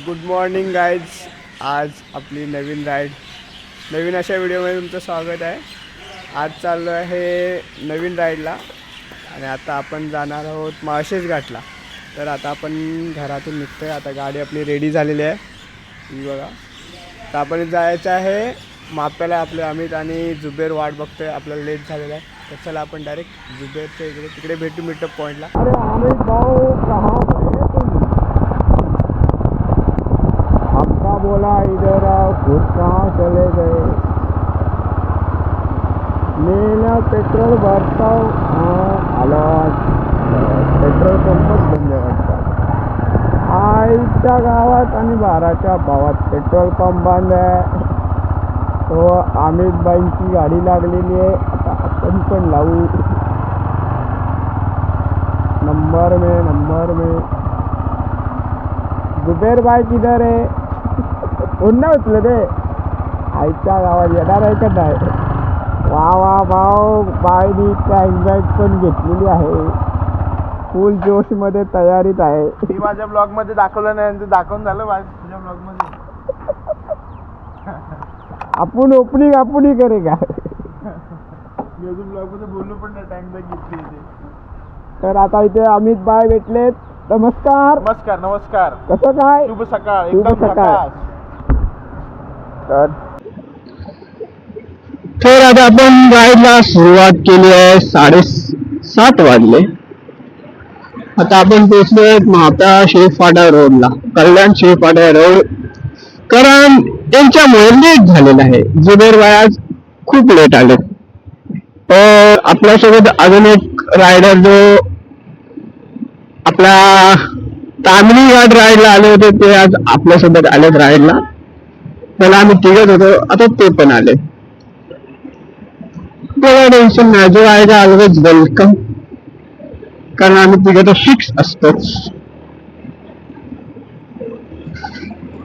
Good morning guys. आज आपली नवीन ride, नवीन अशा व्हिडिओमध्ये तुमचं स्वागत आहे. आज चाललो आहे नवीन राईडला आणि आता आपण जाणार आहोत माळशेज घाटला. तर आता आपण घरातून निघतो आहे. आता गाडी आपली रेडी झालेली आहे, ही बघा. तर आपण जायचं आहे माप्याला. आपले अमित आणि जुबेर वाट बघतो आहे, आपल्याला लेट झालेला आहे. तर चला आपण डायरेक्ट जुबेरच्या इकडे तिकडे भेटू मीटअप पॉईंटला. अरे अमित भाऊ कहाँ गए तुम? आपका बोला इधर आओ, खुद कहाँ चले गए? मैं पेट्रोल भरता हूँ. आलो पेट्रोल पंपच बंद वाटतं. आईच्या गावात आणि 12च्या भावात पेट्रोल पंप बंद आहे. तो अमित बाईंची गाडी लागलेली आहे. आता आपण पण लावू. नंबर में जुबेर भाई किधर आहे? पुन्हा उचलं ते. आईच्या गावात येणार आहे का नाही? वा वा भाऊ, बाईनी टँक बॅग पण घेतलेली आहे. फुल जोशमध्ये तयारीत आहे. ती माझ्या ब्लॉग मध्ये दाखवलं नाही, दाखवून झालं तुझ्या ब्लॉग मध्ये. आपण ओपनिंग करे का? मी अजून ब्लॉग मध्ये बोललो पण नाही, टँक बॅग घेतली इथे. तर आता इथे अमित भाई भेटलेत. नमस्कार. नमस्कार नमस्कार. कसं काय? शुभ सकाळ. शुभ एकदम सकाळ. सकाळ. तर आता आपण राईडला सुरुवात केली आहे. 7:30 वाजले. आता आपण पोहोचलोय महात्या शेफाडा रोडला, कल्याण शेफाडा रोड. कारण त्यांच्यामुळे लेट झालेला आहे. जुबेर भाई आज खूप लेट आले. आपल्यासोबत अजून एक रायडर जो आपला तामिनी घाट राईडला आले होते, ते आज आपल्यासोबत आलेत राईडला. त्याला आम्ही तिघत होतो, आता ते पण आले. बघा, टेन्शन नाही, जो आहे का ऑलवेज वेलकम. कारण आम्ही तिघं फिक्स असतोच.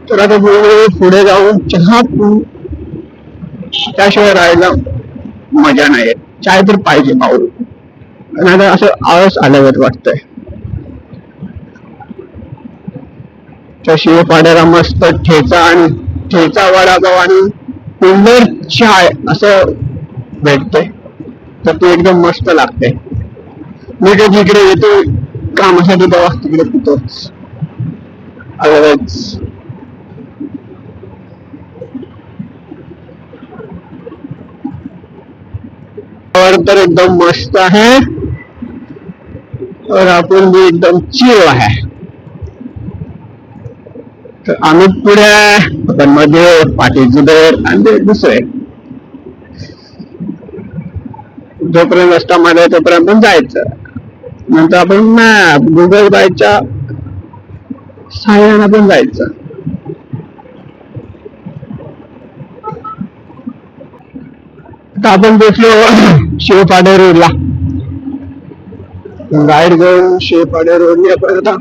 तर आता पुढे जाऊन चहा पिऊ, त्याशिवाय राहायला मजा नाही. चाय तर पाहिजे भाऊ. आणि आता असं आळस आल्यावर वाटतंय. त्या शिवपाड्याला मस्त ठेचा वडापाव आणि कुल्हर चाय असं भेटतंय. तर ते एकदम मस्त लागतंय. मी कधी इकडे येतो कामासाठी तेव्हा तिकडे पितोच. अलवेज तर एकदम मस्त आहे और आपण भी एकदम चिल आहे. तर आम्ही पुढे आपण मध्ये पाटील जुबेर आणि दुसरे. जोपर्यंत रस्ता मध्ये तोपर्यंत पण जायचं. नंतर आपण गुगल बायच्या साह्यानं पण जायचं. आता आपण पोचलो शेवपाडे रोडला. गाईड घेऊन शेवपाडे रोडने आपण आता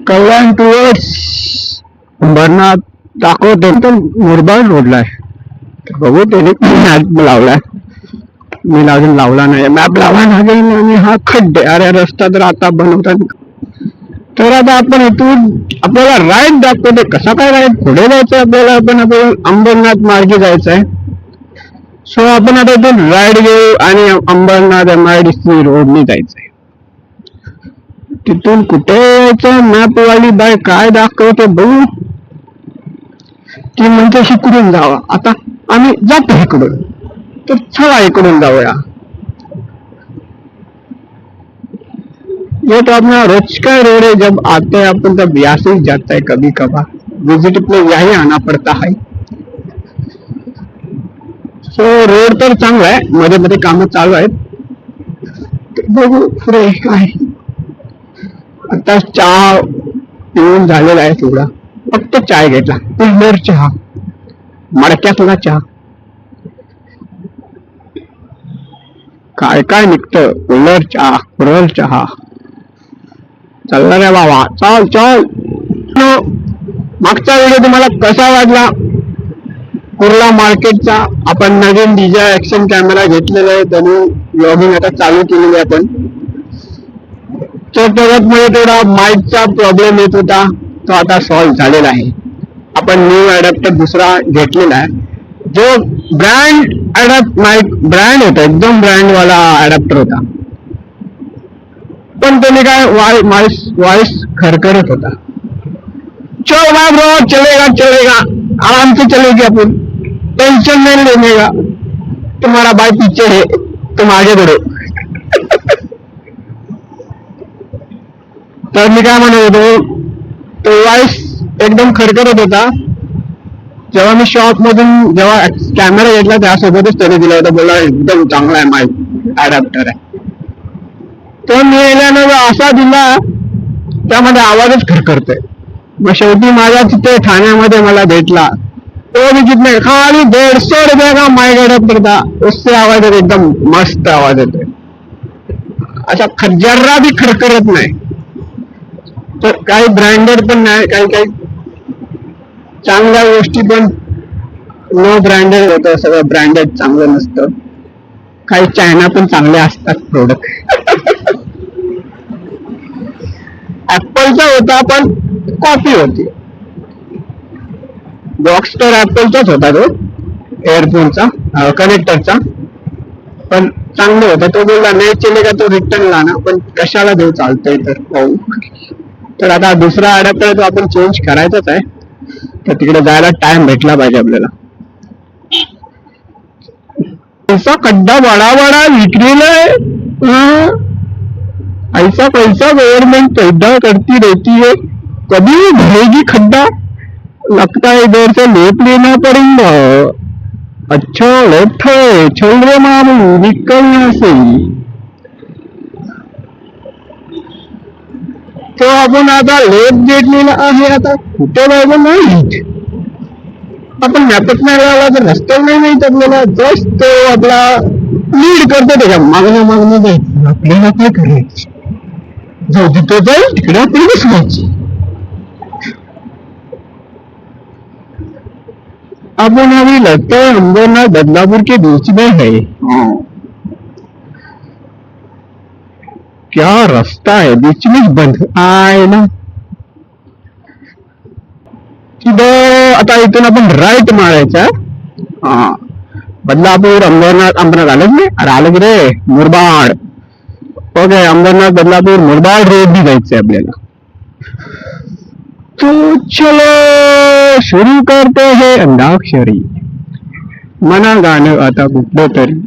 कल्याण टुवर्ड्स अंबरनाथ दाखवतो. तर मुरबाड रोडला आहे. बघू त्याने मॅप लावलाय. मी अजून लावला नाही. मॅप लावा लागेल. आणि हा खड्डे, अरे रस्ता तर आता बनवतात. तर आता आपण इथून आपल्याला राईड दाखवतो. कसा काय राईड पुढे जायचं आपल्याला. आपल्याला अंबरनाथ मार्गे जायचं आहे. सो आपण आता इथून राईड घेऊ आणि अंबरनाथ MIDC रोडने जायचंय. तिथून कुठे यायचं मॅप वाली बाय काय दाखवते बघू. ती म्हणते इकडून जावा. आता आम्ही जातो इकडून. तर चला इकडून जाऊया. ये तो अपना रोज का रोड है. जब आते हैं अपन तब यहाँ से ही जाता है. कभी कभार विजिट पे यही आना पड़ता है. सो रोड तर चांगला आहे. मध्ये मध्ये कामं चालू आहेत. बघू पुढे काय. आता चहा पिऊन झालेला आहे थोडा. फक्त चाय घेतला, कुल्हर चहा, मडक्यातला चहा. काय काय निघतं. कुल्हर चहा, कुरल चहा. चालला रे बाबा, चल. मागचा व्हिडिओ तुम्हाला कसा वाटला? कुर्ला मार्केटचा आपण नवीन DJI ऍक्शन कॅमेरा घेतलेला आहे. त्याने व्लॉगिंग आता चालू केलेली आपण. तर त्याच्यात मध्ये थोडा माईकचा प्रॉब्लेम येत होता. तो आता सॉल्व्ह झालेला आहे. आपण न्यू अडॅप्टर दुसरा घेतलेला आहे. जो ब्रँड होता, एकदम ब्रँड वाला अडॅप्टर होता, पण त्याने काय वॉइस खरखरत होता. चल भाई ब्रो, चलेगा आराम से चलेगी, अपन टेंशन नहीं लेने का, तुम्हारा भाई पीछे है, तुम आगे बढ़ो. तर मी काय म्हणत होतो, तो वॉइस एकदम खरखरत होता. जेव्हा मी शॉप मधून जेव्हा कॅमेरा घेतला त्यासोबतच त्याने दिला होता, बोला एकदम चांगला आहे माईक अडॅप्टर आहे. तो मिळाल्यानं असा दिला, त्यामध्ये आवाजच खरखरतोय. मग शेवटी माझ्या तिथे ठाण्यामध्ये मला भेटला, तो भी कितने खाली 150 रुपये का माइक अडॅप्टर था, उससे आवाज एकदम मस्त आवाज येतोय, असा जर्रा भी खरखरत नाही. तर काही ब्रँडेड पण नाही, काही चांगल्या गोष्टी पण नो ब्रँडेड होतं, सगळं ब्रँडेड चांगलं नसतं. काही चायना पण चांगले असतात प्रोडक्ट. ऍपलचा होता पण कॉपी होती. बॉक्स तर ऍपलचाच होता, तो एअरफोनचा कनेक्टरचा, पण चांगलं होता. तो बोलला नाही चलेगा तो रिटर्न लाना, पण कशाला देऊ, चालतंय तर पाहू. तर आता दुसरा अडॅप्टर तो आपण चेंज करायचाच आहे, तर तिकडे जायला टाइम भेटला पाहिजे आपल्याला. ऐसा खड्डा बड़ा बड़ा विक्रीला है, ऐसा पैसा गवर्नमेंट पैदा करती रहती है, कभी भी भरेगी खड्डा, लगता है इधर से लेप लेना पड़ेगा. अच्छा लेफ्ट है, चल रे मामू निकल यहाँ से. तो आपण आता लेप घेतलेला आहे, आता कुठे जायचं नाही. आपण मॅपच नाही लावला तर रस्ता नाही माहित आपल्याला, जस्ट तो आपला लीड करतो, त्याच्या मागणं जायचं. आपल्याला काय करायचं, जो जिथं जाईल तिकडे आपली बसवायची. अपन अभी लगता है अंबरनाथ बदलापुर के बीच में है. क्या रास्ता है, बीच में बंद आहे ना. तिथं आता इथून आपण राईट मारायचा. हा, बदलापूर अंबरनाथ आलं नाही, अरे आलं की रे, मुरबाड. ओके, अंबरनाथ बदलापूर मुरबाड रोड भी जायचंय आपल्याला. तो चलो सुरू करते हैं अंताक्षरी. मना गाणं आता कुठलं तरी.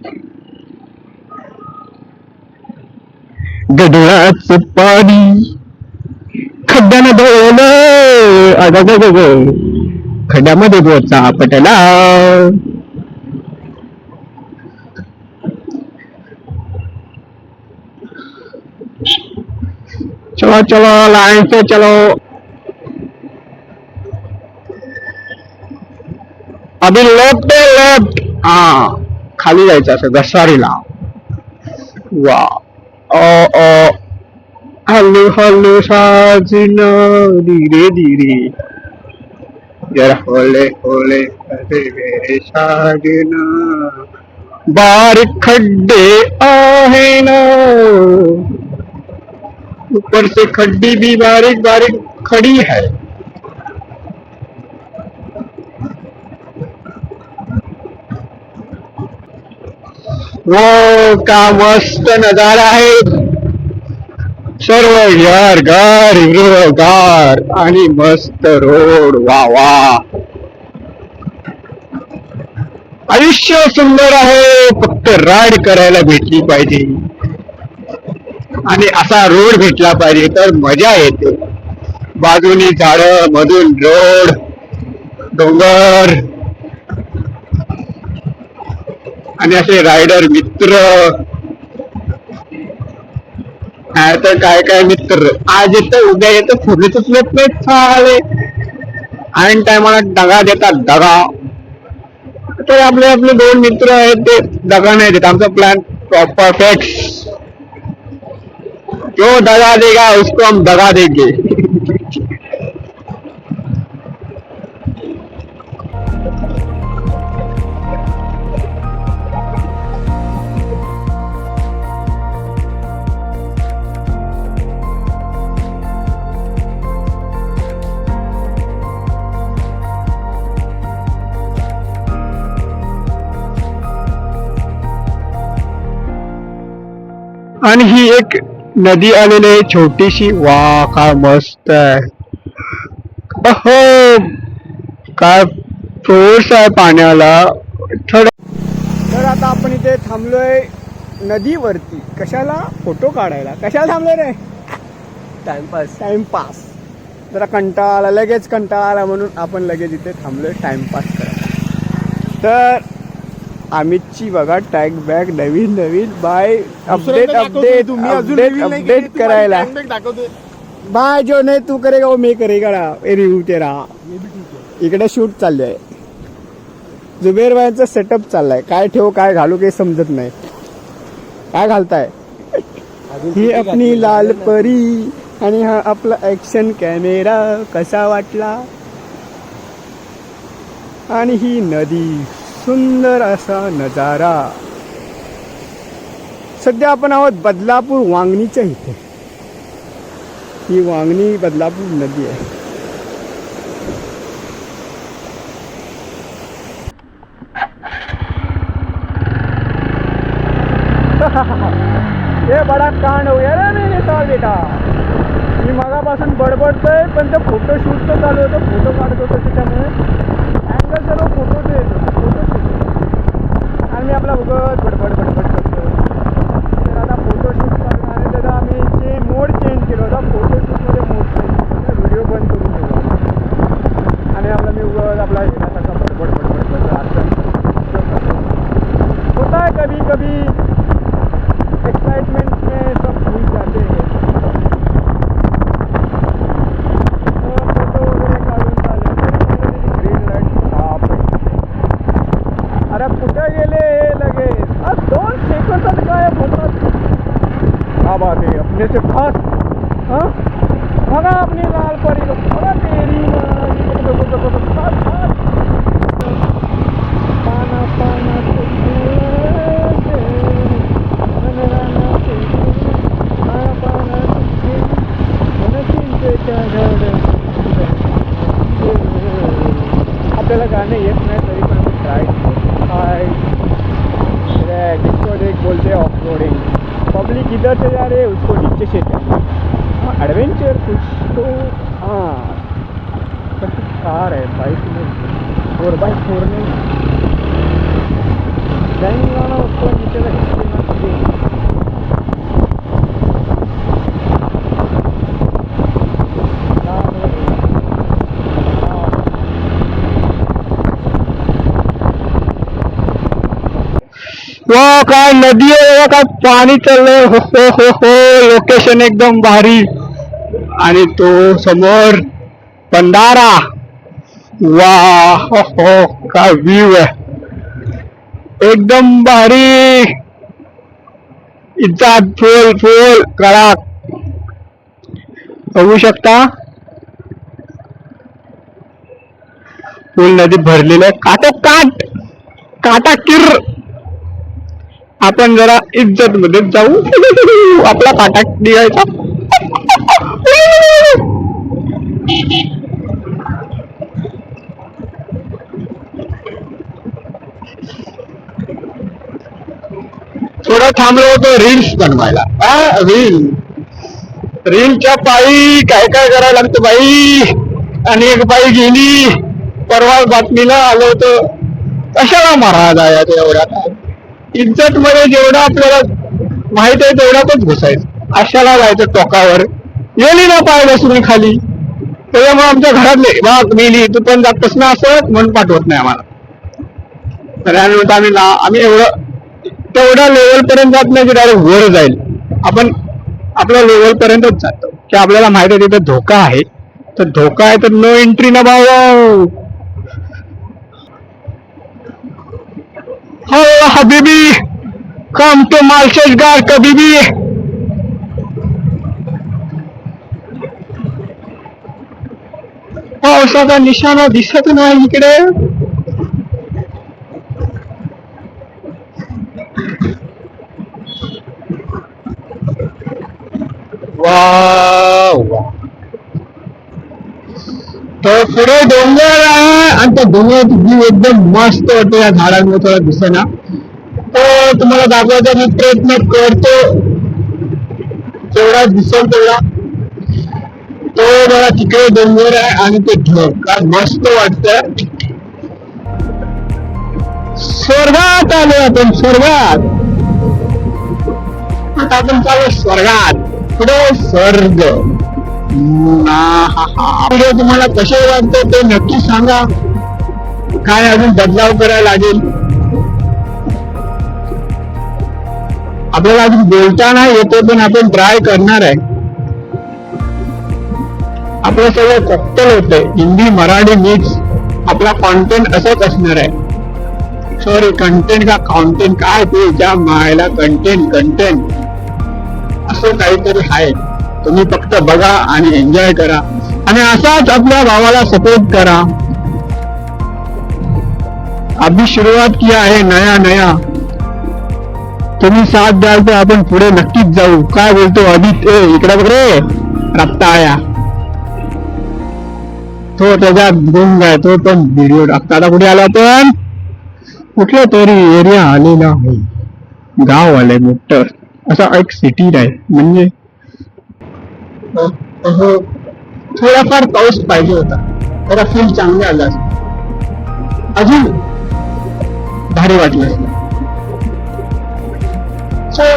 गडळाचं पाणी खड्ड्यानं धुवलं, अगं खड्ड्यामध्ये बोचा पटला. चलो चलो लाइन से चलो. अभी लेफ्ट. हा, खाली जायचं असं घसारीला. वा, हल्लू हल्लू साजना, धीरे धीरे, जरा होले होले मेरे साजना, बारीक खड्डे आहे ना, ऊपर से खड्डी भी बारीक बारीक खड़ी है. वो का मस्त नजारा है, सर्व हिरवगार हिरवगार आणि मस्त रोड. वा वा, आयुष्य सुंदर आहे, फक्त राईड करायला भेटली पाहिजे आणि असा रोड भेटला पाहिजे तर मजा येते. बाजूनी झाडं, मधून रोड, डोंगर आणि असे रायडर मित्र. तर काय काय मित्र, आज येतं उद्या येतं, फुरतच येत नाही चाले, ऐन टायमाला दगा देतात दगा. तर आपले आपले 2 मित्र आहेत, ते दगा नाही देत. आमचा प्लॅन प्रॉपर फिक्स, जो दगा देगा उसको हम दगा देंगे. आणि ही एक नदी आलेली आहे छोटीशी. वा काय मस्त आहे. अहो काय फोर्स आहे पाण्याला थोडं. तर आता आपण इथे थांबलोय नदीवरती. कशाला? फोटो काढायला. कशाला थांबलोय रे? टाइमपास. जरा कंटाळा आला, लगेच कंटाळा आला म्हणून आपण लगेच इथे थांबलोय टाइमपास करायला. तर अमितची बघा टॅग बॅग नवीन बाय अपडेट करायला. बाय जो नाही तू करेगा वो मैं करेगा रिव्ह्यू तेरा. इकडे शूट चालले आहे. जुबेर भाईंचा सेटअप चाललाय. काय ठेवू काय घालू काही समजत नाही. काय घालताय? ही आपली लाल परी आणि हा आपला ऍक्शन कॅमेरा. कसा वाटला? आणि ही नदी, सुंदर असा नजारा. सध्या आपण आहोत बदलापूर वांगणीच्या इथे. ही वांगणी बदलापूर नदी आहे. हे बडा कांड होऊया रे मेरे साल बेटा. मी मगापासून बडबडतोय पण ते फोटोशूटचं चालू होतं. फोटो काढत होतो त्याच्यामुळे अँगल सर्व फोटोचे येतो. फोटोशूट आणि मी आपला उगत बडबड करतो. तर आता फोटोशूट करणार आहे. त्याचा आम्ही जे मोड चेंज केला होता. फोटोशूटमध्ये मोड चेंज केला. व्हिडिओ बंद करून ठेवला आणि आपला मी उगत आपला येण्यासारखा बडबड करतो. होता है कभी कभी एक्साइटमेंट में सब भूल जाते हैं. फोटो वगैरे काढून झाले तरी ग्रीन लाईट. अरे कुठे गेले लगेच? 2 सेकंदात गायब होतात. हा बात आहे अपने से खास. हाँ बघा अपनी लाल परी को. बघा तेरी पाना पाना आपल्याला गाणे येत नाही तरी पण मी ट्राय. जिसको देख बोलते हैं ऑफ रोडिंग. पब्लिक इधर से जा रहे हैं उसको नीचे से जाना. हाँ एडवेंचर कुछ तो. हाँ कार है, बाइक में 4x4 नहीं जाएंगे गाना उसको नीचे रख देना. वा काय नदी आहे. काय पाणी चाललंय. हो लोकेशन एकदम भारी. आणि तो समोर बंधारा. वा हो काय व्ह्यू आहे. एकदम भारी. इज्जत फुल कडाक बघू शकता. फुल नदी भरलेली आहे. काटा किर. आपण जरा इज्जत मध्ये जाऊ. आपला काटा निघायचा. थोडं थांबलो होतो रील्स बनवायला. रीलच्या पायी काय करायला लागतं बाई. आणि एक बाई गेली. परवा बातमीला आलो होतो. कशाला महाराज आहे एवढ्या. इज्जत मध्ये जेवढं आपल्याला माहित आहे तेवढ्यातच घुसायचं. अशाला जायचं टोकावर. गेली ना पाय बसरून खाली. त्याच्यामुळे आमच्या घरातले बाग मेली तू पण जातस ना असं म्हणून पाठवत नाही आम्हाला. तर आम्ही एवढं तेवढ्या लेवल पर्यंत जात नाही की डायरेक्ट वर जाईल. आपण आपल्या लेवल पर्यंतच जातो की आपल्याला माहित आहे तिथे धोका आहे. तर धोका आहे तर नो एंट्री ना भाऊ. हो हबीबी कम तो मालशेजगार कभी भी. पावसाचा निशाणा दिसत नाही इकडे. वा तर पुढे डोंगर आहे आणि त्या डोंगरात व्ह्यू एकदम मस्त होतो. या झाडांमुळे थोडा दिसेना. तर तुम्हाला दाखवायचा मी प्रयत्न करतो. तेवढा दिसेल तेवढा तो बघा तिकडे डोंगर आहे आणि ते ढग काय मस्त वाटत. स्वर्गात आलो आपण, स्वर्गात. आता आपण चालू स्वर्गात. पुढे स्वर्ग. पुढे तुम्हाला कसे वाटते ते नक्की सांगा. काय अजून बदलाव करायला लागेल. आपल्याला अजून बोलता नाही येते पण आपण ट्राय करणार आहे. आपलं सगळं कॉकटेल होतंय, हिंदी मराठी मिक्स. आपला कॉन्टेंट असंच असणार आहे. सॉरी कंटेंट का कॉन्टेंट काय ते ज्या मायला कंटेंट असं काहीतरी आहे. तुम्ही फक्त बघा आणि एन्जॉय करा आणि असाच आपल्या भावाला सपोर्ट करा. अभी शुरुआत किया है नया. तुम्ही साथ द्याल तर आपण पुढे नक्कीच जाऊ. काय बोलतो अदित? इकडे बघ रे, रक्ता आया तो त्याच्यात गुंग आहे. तो पण व्हिडिओ टाकता. आता कुठे आला पण कुठल्या तरी एरिया आलेला आहे. गाव आलंय मोठं असा एक सिटी आहे. म्हणजे थोडाफार पाऊस पाहिजे होता. जरा फील चांगलं आलं अजून भारी वाटलं.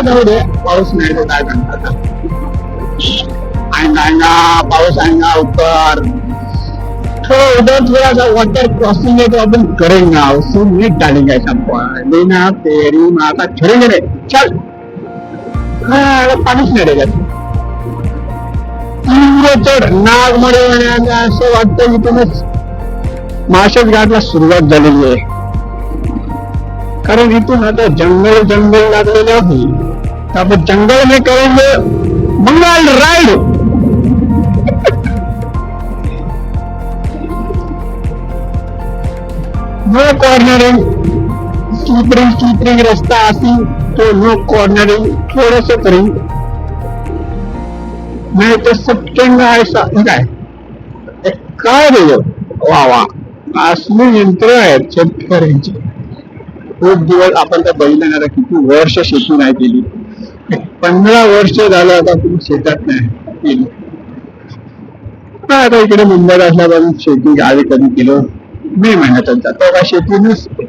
जाऊ दे, पाऊस नाही तर काय करणार. आएगा पाऊस आएगा ऊपर. थोड़ा उधर थोड़ा सा वाटर क्रॉसिंग है तो अपन करेंगे. उसको नहीं डालेंगे सबको. लेना तेरी माँ का छोड़ेंगे रे. चल पाणीच नाही रहेगा. चढ नागमोडी असं वाटतं इथूनच माळशेज घाटला सुरुवात झालेली आहे. कारण इथून आता जंगल लागलेले आहे. तर आपण जंगल में करेंगे बंगाल राइड. No cornering. स्लीपरिंग रस्ता असेल तो नो कॉर्नरिंग. थोडस तरी नाही तर सटकेंगा ऐसा. काय रे वा असली यंत्र आहेत शेतकऱ्यांची. खूप दिवस आपण त्या बघितलं किती वर्ष शेती नाही केली. 15 वर्ष झालं आता तुम्ही शेतात नाही केली. आता इकडे मुंबईत असल्यापासून शेती गावी कधी केलं. मे महिन्यातच जातो का शेती नसते.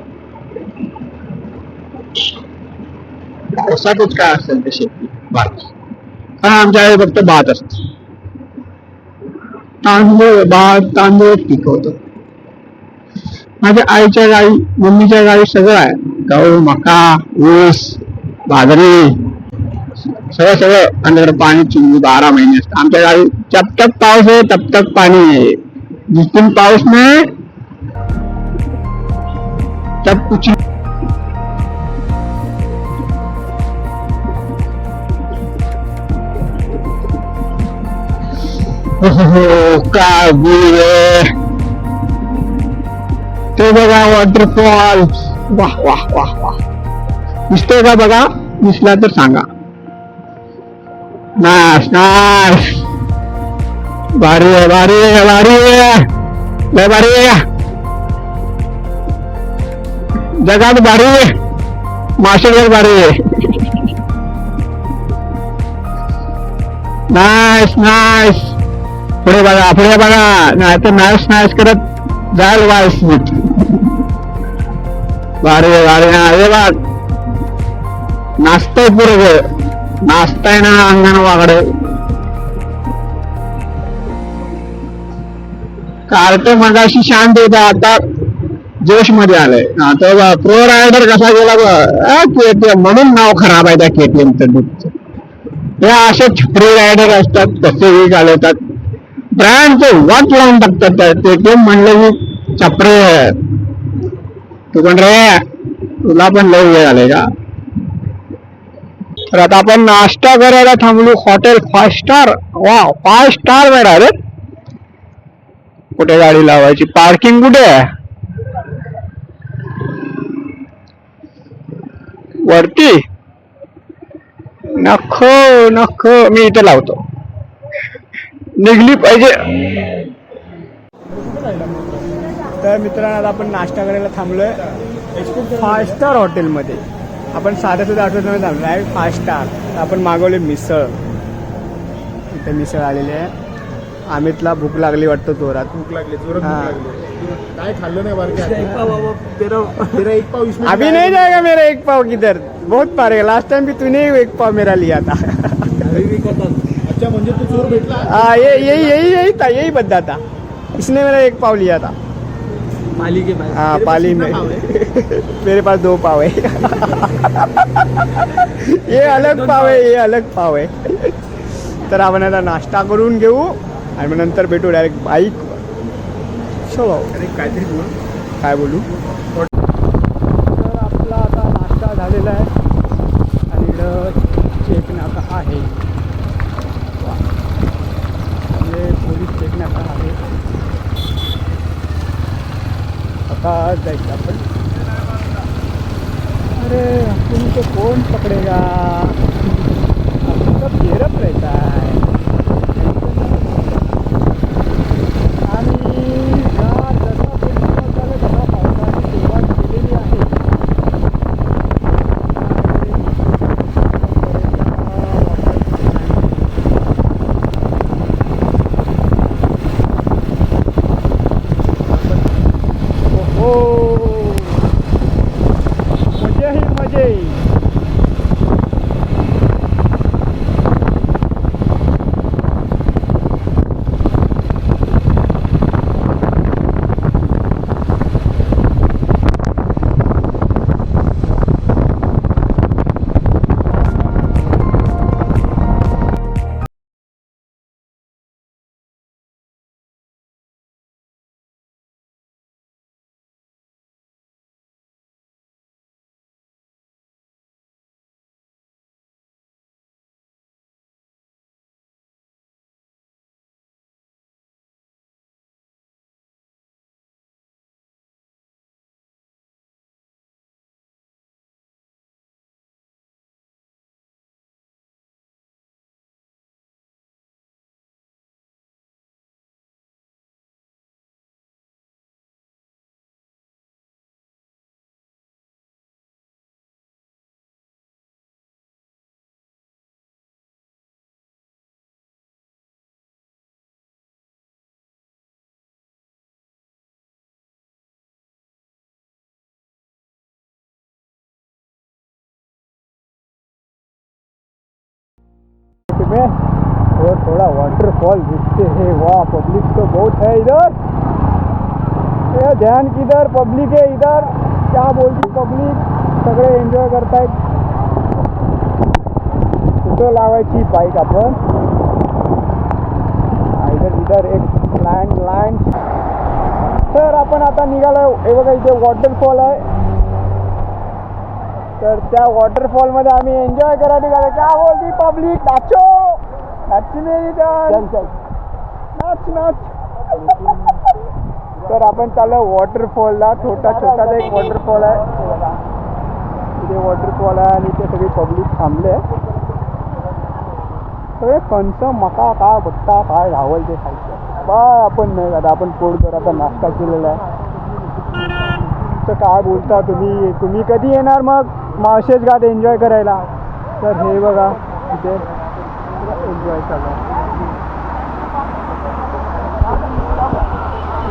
पावसातच काय असेल ते शेती भात. आमच्याकडे फक्त भात असत. तांदूळ पिकवतो. माझ्या आईच्या गावी मम्मीच्या गावी सगळं आहे. गहू मका ऊस बाजरी सगळं. आणि पाणी 12 महिने असतं आमच्या गावी. जब तक पाऊस आहे तब तक पाणी आहे. जिस दिन पाऊस नाही तब कुछ. काय ते बघा वॉटरफॉल. वाह दिसतोय का बघा? दिसला तर सांगा. नाश भारी आहे लय भारी आहे. जगात भारी आहे. माशेवर भारी आहे. नाश पुढे बघा नाही तर नाश करत जायल वाईस. भारी अरे बा नाचताय पुरे. नाचताय ना अंगण वागड. कार्ट मगाशी शांत होता आता जोश मध्ये आलाय. आता प्रो रायडर कसा गेला केटीएम म्हणून नाव खराब आहे त्या केटीएमचं. या असे छपरी रायडर असतात तसेही घालवतात. ब्रँडचं वाट लावून टाकतात. केटीएम म्हणलं की छपरे. तू पण रे तुला पण लय वेळ आलाय का? तर आता आपण नाश्ता करायला थांबलो. Hotel 5 star. वा 5 स्टार वेळा रे. कुठे गाडी लावायची? पार्किंग कुठे आहे? वरती नको मी इथे लावतो. निघली पाहिजे. तर मित्रांनो आता आपण नाश्ता करायला थांबलोय 5 स्टार हॉटेलमध्ये. आपण साध्या आठवड्यामध्ये थांबलो आहे 5 स्टार. आपण मागवले मिसळ. ते मिसळ आलेली आहे. अमितला भूक लागली वाटतं जोरात. भूक लागली, जोरात हाँ. भूक लागली. काय खाल्लं नाही बारक्या. तेरा एक पाव इसमें अभी नहीं जाएगा मेरा एक पाव किधर. बहुत मारेगा. लास्ट टाइम भी तूने एक पाव मेरा लिया था. अच्छा म्हणजे तू चोर भेटला. हाँ यही था, यही बद्दा था. इसने मेरा एक पाव लिया था. पाली के पास हाँ तेरे पास पाली कितना में. पाव है? मेरे पास 2 पाव है. ये अलग पाव है, ये अलग पाव है. तर आपण आता नाश्ता करून घेऊ आणि मग नंतर भेटू डायरेक्ट बाईक. चलो अरे काहीतरी बोल. काय बोलू. तर आपला आता नाश्ता झालेला आहे आणि इकडं चेक नाका आहे. म्हणजे पोलीस चेक नाका आहे. आता जायचं आपण. अरे आपण तो कौन पकड़ेगा. आपण सब घेरत रहता है. आणि या जसा पोलीस तसा पावसाची सुरुवात केलेली आहे. हो मजे ही मजे. में और थोड़ा वाटरफॉल दिखते हैं. वाह पब्लिक तो बहुत है इधर. ये ध्यान किधर पब्लिक है इधर. क्या बोलती पब्लिक. सगळे एन्जॉय करतायत. कुठं लावायची बाईक आपण. इधर एक लँड. तर आपण आता निघालो. हे बघा इथे वॉटरफॉल आहे. तर त्या वॉटरफॉल मध्ये आम्ही एन्जॉय करायला निघालो. क्या बोलती पब्लिक. नाचो नाची मेरी जान. नाच. तर आपण चाललो वॉटरफॉलला. छोटा एक वॉटरफॉल आहे. इथे वॉटरफॉल आहे आणि इथे सगळी पब्लिक थांबले. सगळे कंस मका काय बघता काय धावल ते खायचं. बाय आपण नाही आता आपण पोट जर आता नाश्ता केलेला आहे. तर काय बोलता तुम्ही कधी येणार मग माळशेज घाट एन्जॉय करायला. तर हे बघा इथे एन्जॉय चालू आहे.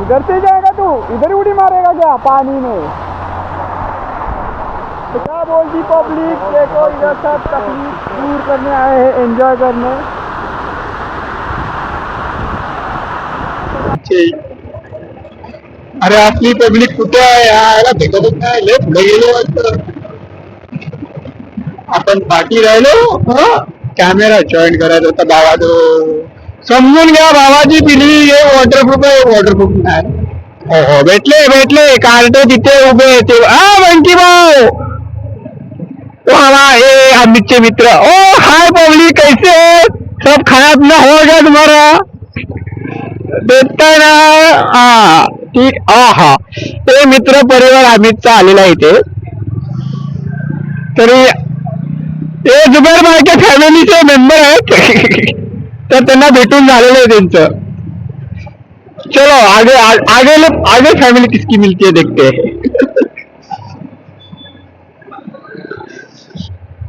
इधर से जाएगा तू. इधर उड़ी मारेगा क्या पानी में. तो क्या बोलती पब्लिक. देखो इधर सब तकलीफ दूर करने आए हैं एन्जॉय करने. अरे आपली पब्लिक कुठे आहे. याला भेटतच नाही. लय पुढे गेलो वाटतं. आपण पाठी राहिलो. कॅमेरा जॉईन करायचा होता बाबा. तो समजून घ्या बाबाजी पिली हे वॉटरप्रूफ आहे. वॉटरप्रूफ नाही. हो भेटले कार्ट तिथे उभे ते. बंटी भाऊ. वा हे अमितचे मित्र. ओ हाय पब्लिक कैसे सब खाना पीना हो गया तुम्हारा. देता ना. हा ठीक. हा ते मित्र परिवार अमितचा आलेला इथे. तरी ते जुबेर भाईच्या फॅमिलीचे मेंबर आहेत. तर त्यांना भेटून झालेलं आहे त्यांचं. चलो आगे फैमिली किसकी मिलती है देखते हैं.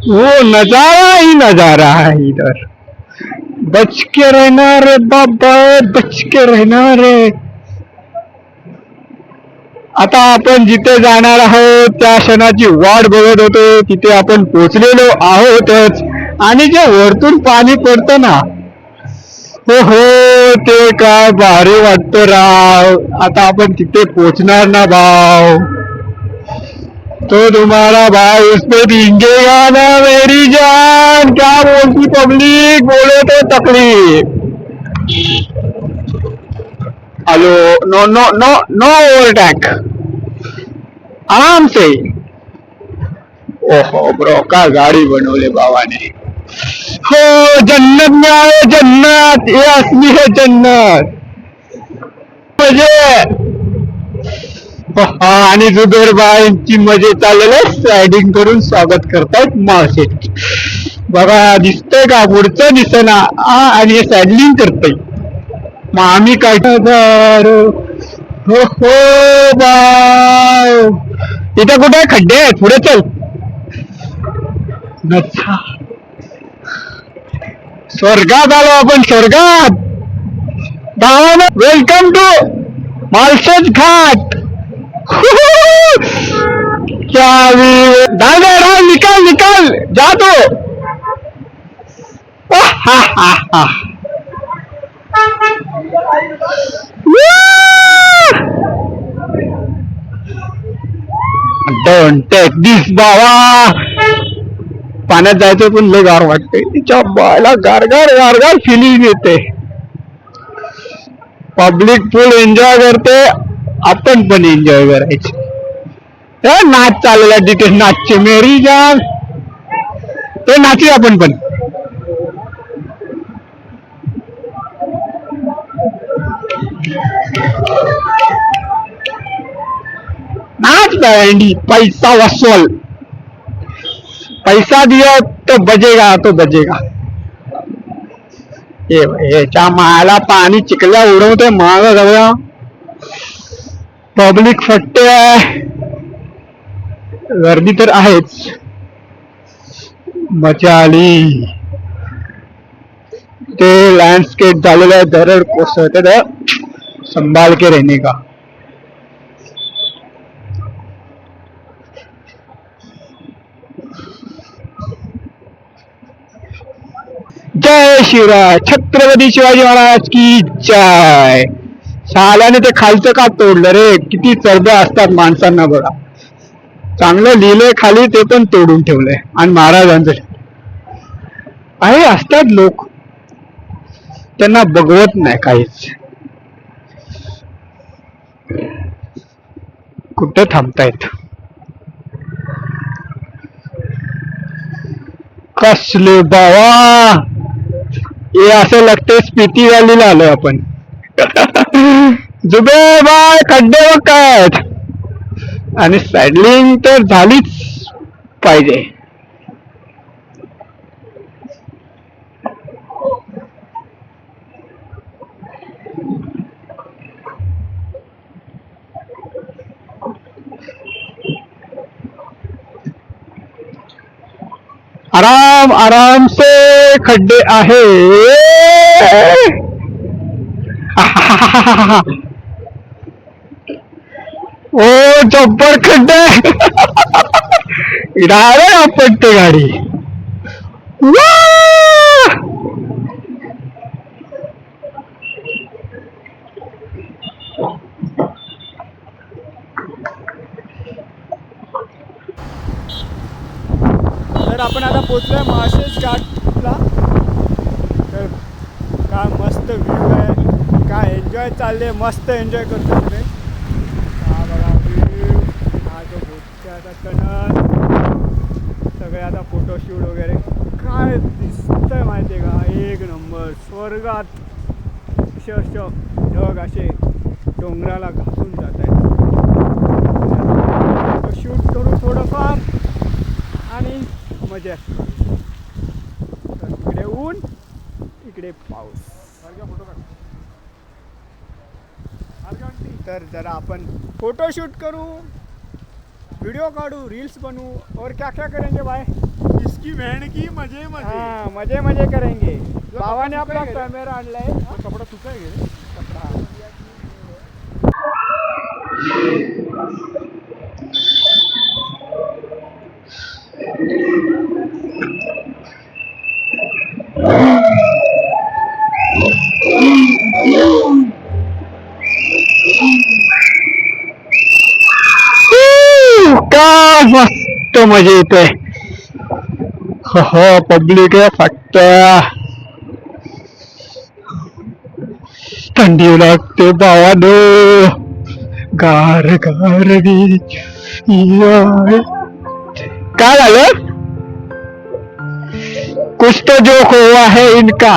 वो नजारा ही नजारा है इधर. बच के रहना रे बाबा, बच के रहना रे. आता आपण जिथे जाणार आहोत त्या क्षणाची वाट बघत होतो, तिथे आपण पोचलेलो आहोतच. आणि जे वरतून पाणी पडतं ना, हो ते काय भारी वाटतं राव. आता आपण तिथे पोचणार ना भाव, तो तुम्हारा भाई उसपे भींगेगा ना मेरी जान. क्या बोलती पब्लिक, बोले तो तकलीफ. Hello, no no no no overtake, आराम से. ओहो ब्रो, का गाडी बनवले बाबाने. हो, जन्नत में आए, जन्नत. ये असली है जन्नत. मजे. आणि जुबेरबाईंची मजे चाललेले स्लायडिंग करून स्वागत करतायत मावशे. बघा दिसतंय का, पुढचं दिसना. आणि हे सॅडलिंग करतय. मग आम्ही काय हो बाय. इथे कुठे खड्डे आहेत, पुढे चल. अच्छा, स्वर्गात आलो आपण, स्वर्गात. भावानं वेलकम टू माळशेज घाट. क्या डाल निकाल निकाल जा तो. डोंट टेक दिस बाबा. पाण्यात जायचं पण लय गार वाटते. तिच्या बायला गारगार गारगार फिलिंग येते. पब्लिक फुल एन्जॉय करते, आपण पण एन्जॉय करायचे. नाच चाललेला तिथे, नाचचे मेरी जान. ते नाची आपण पण. नाच बँडी, पैसा वसूल. पैसा दिया तो बजेगा, तो बजेगा. याच्या माला पाणी चिखल्या उडवते माग सगळं. पब्लिक फटते आहे, गर्दी तर आहेच. मजा आली. ते लँडस्केप झालेलं आहे, दरड कोसळते तर संभाल के रहने का. जय शिवराय, छत्रपती शिवाजी महाराज की जय. शाल्याने ते खालचं का तोडलं रे. किती चरब्या असतात माणसांना बघा. चांगलं लिहिलंय खाली, ते पण तोडून ठेवलंय. आणि महाराजांचं आहे. असतात लोक, त्यांना बघवत नाही काहीच. कुठं थांबतायत. कसले बाबा, हे असं लागतंय स्पिती व्हॅलीला आलोय आपण. जुबे बाय, खड्डे व काय. आणि सॅडलिंग तर झालीच पाहिजे. आराम आराम से खड्डे आहे. ओ जब्बर खड्डे. डायरेक्ट आपटते गाडी. तर आपण आता पोचलोय माळशेज घाटला. तर काय मस्त व्ह्यू आहे, काय एन्जॉय चालले, मस्त एन्जॉय करतो इकडे. हा बघा व्ह्यू, हा जो बोटचा आता कणन, सगळे आता फोटोशूट वगैरे. काय दिसतंय माहिती आहे का, एक नंबर. स्वर्गात अक्षरशः ढग असे डोंगराला घासून जात आहेत. शूट करू थोडंफार आणि मजा. तर इकडे ऊन, इकडे पाऊस. तर जरा आपण फोटोशूट करू, वीडियो काढू, रील्स बनवू और क्या क्या करेंगे भाई. इसकी बहन की मजे मजे. हाँ मजे मजे करेंगे. भावाने आपला कॅमेरा आणलाय. कपडा सुकाय गे काय मस्त मजा येते. हो पब्लिक आहे फक्त थंडी लागते भावानो. गार गार काय झालं. कुछ तो जोक हुआ है इनका.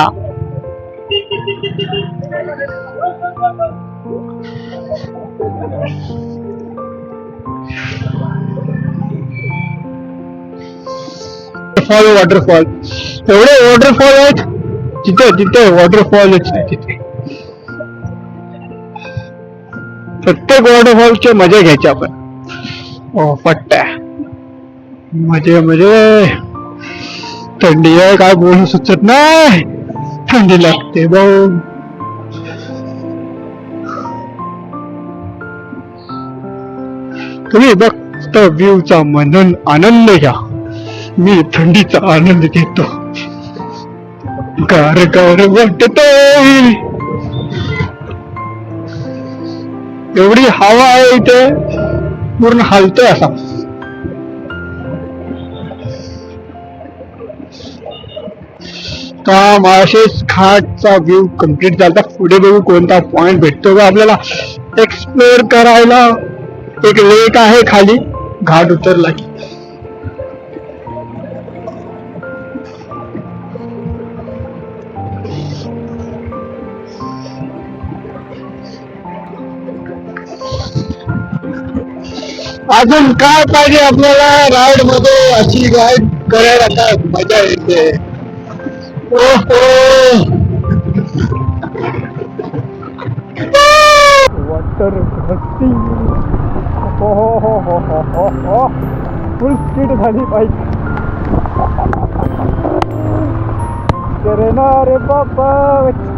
वॉटरफॉल एवढे वॉटरफॉल आहेत तिथे तिथे वॉटरफॉलच नाही तिथे. प्रत्येक वॉटरफॉलची मजा घ्यायची आपण. ओ पट्ट्या मजे मजे. थंडी आहे काय बोलू सुचत नाही. थंडी लागते भाऊ. तुम्ही फक्त व्ह्यूचा मनन आनंद घ्या. मी थंडीचा आनंद घेतो. गार गार वाटतो. एवढी हवा आहे इथे पूर्ण हालतोय असा. का माळशेज घाटचा व्ह्यू कम्प्लीट झाला. पुढे बघू कोणता पॉइंट भेटतो का आपल्याला एक्सप्लोर करायला. एक लेक आहे खाली घाट उतरला की. अजून काय पाहिजे आपल्याला राईड मध्ये. अशी राईड करायला काय मजा येते. वॉटर भरती. हो फुल स्पीड झाली बाईक. करना रे बाबा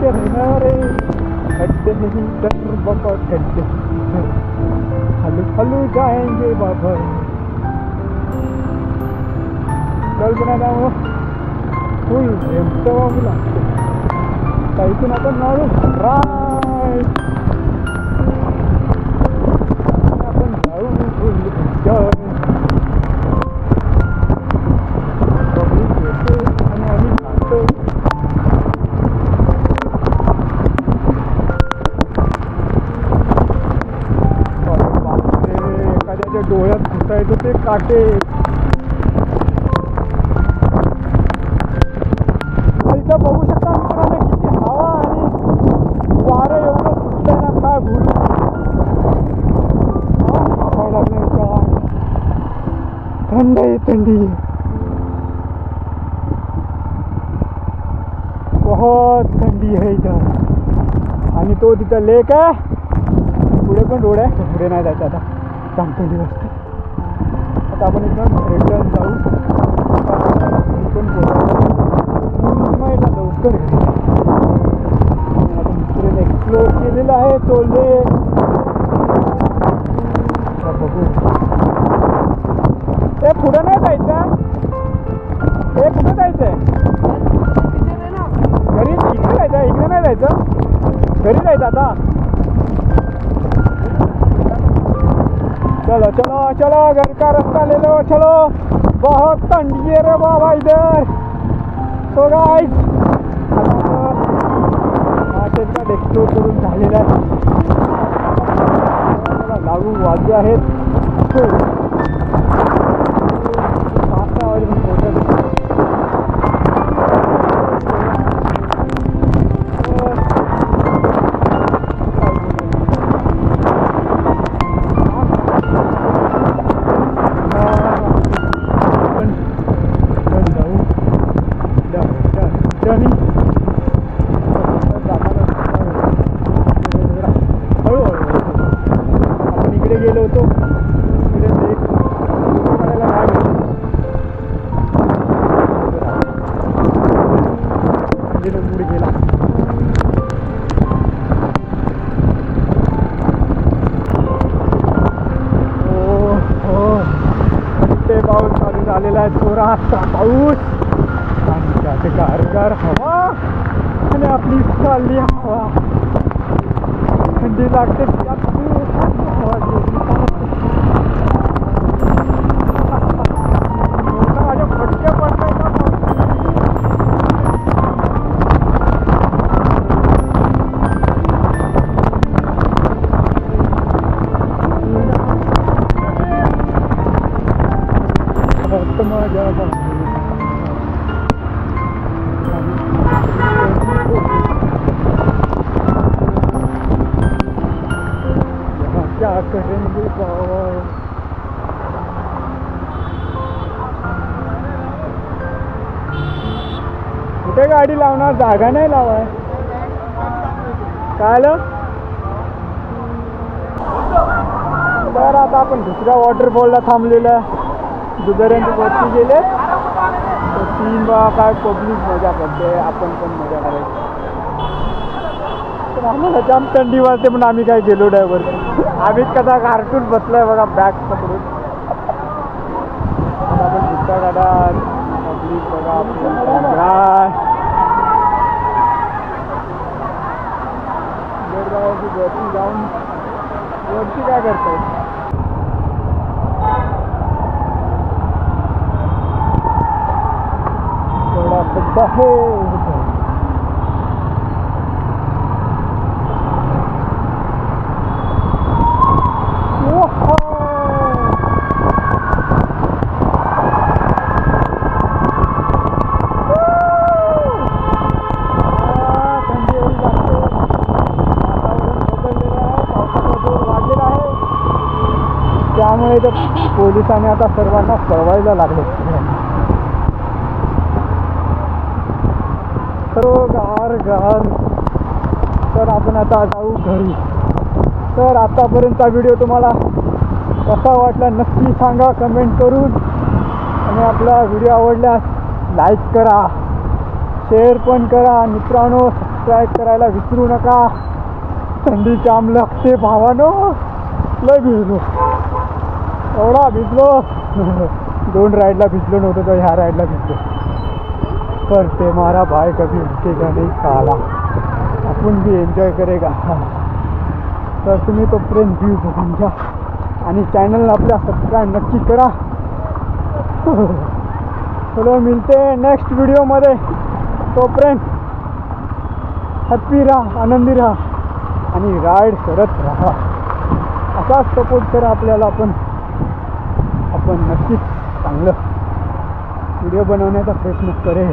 करना रे. खड्डे नहीं डर बाबा खड्डे. हलू हलू जाएंगे बाबा. चल बिना जाऊ फुल एमटवा मुला. इथून आपण मारू राईट. आपण जाऊ फुल एन्जॉय. आणि आम्ही जातो. एखाद्याच्या डोळ्यात घुसायचं ते काटे. इथं बघू शकता मित्रांनो किती हवा आणि वारं एवढं सुटतंय ना काय भूल. थंड आहे थंडी. बहुत थंडी आहे इथं. आणि तो तिथं लेक आहे. पुढे पण रोड आहे. पुढे नाही जायचं आता काम थंडी वाजते. आता आपण इथं रिटर्न जाऊ. पण लवकर आपण दुसऱ्याने एक्सप्लोर केलेलं आहे तो लेक. बघू ते पुढे नाही जायचं. ते कुठे जायचंय. घरी इकडे जायचं. इकडे नाही जायचं. घरी जायचं आता. चलो चलो चलो घर का रास्ता ले लो. चलो बहुत ठंडी है रे बाबा इधर. सो गाइस मार्केट एक्सप्लोर करून झालेला आहे. लागू वाजले आहेत. 6 वाजेपर्यंत पोहोचत. पुढे लागलेला आहे जोराचा पाऊस आणि त्यात गारगार हवा आणि आपली चालली हवा थंडी लागते त्यात खूप हवा गेली. माझ्या फटके पडताय का माझ्या क्या करेंगे बाबा. कुठे गाडी लावणार जागा नाही लावाय काय आलं. तर आता आपण दुसऱ्या वॉटरफॉलला थांबलेलं आहे. दुधाऱ्यांची वरती गेले तर 3 बा काय पब्लिक मजा करते आपण पण मजा करायची. तर आम्हाला जाम थंडी वाजते पण आम्ही काय गेलो नाही वरती. आम्ही कदा कार्टून बसलाय बघा बॅग पकडून. आपण दुसऱ्या गाड्यात पब्लिक बघा वरती जाऊन वरती काय करताय. खड्डा है त्यामुळे तर पोलिसांनी आता सर्वांना पळवायला लागले. गार गार. तर आपण आता जाऊ घरी. तर आतापर्यंतचा व्हिडिओ तुम्हाला कसा वाटला नक्की सांगा कमेंट करून. आणि आपला व्हिडिओ आवडल्यास लाईक करा, शेअर पण करा. मित्रांनो सबस्क्राईब करायला विसरू नका. थंडी जाम लागते भावानो. लय भिजलो एवढा भिजलो 2 राइडला भिजलो नव्हतं तर ह्या राइडला भिजलो. करते मारा भाई कभी रुकेगा नहीं साला. आपण भी एन्जॉय करेगा. तर तुम्ही तोपर्यंत व्ह्यू बघून घ्या आणि चॅनलला आपल्या सबस्क्राईब नक्की करा. चलो मिळते नेक्स्ट व्हिडिओमध्ये. तोपर्यंत हॅप्पी राहा, आनंदी राहा आणि राईड करत राहा. असाच सपोर्ट करा आपल्याला. आपण नक्कीच चांगलं व्हिडिओ बनवण्याचा प्रयत्न करेल.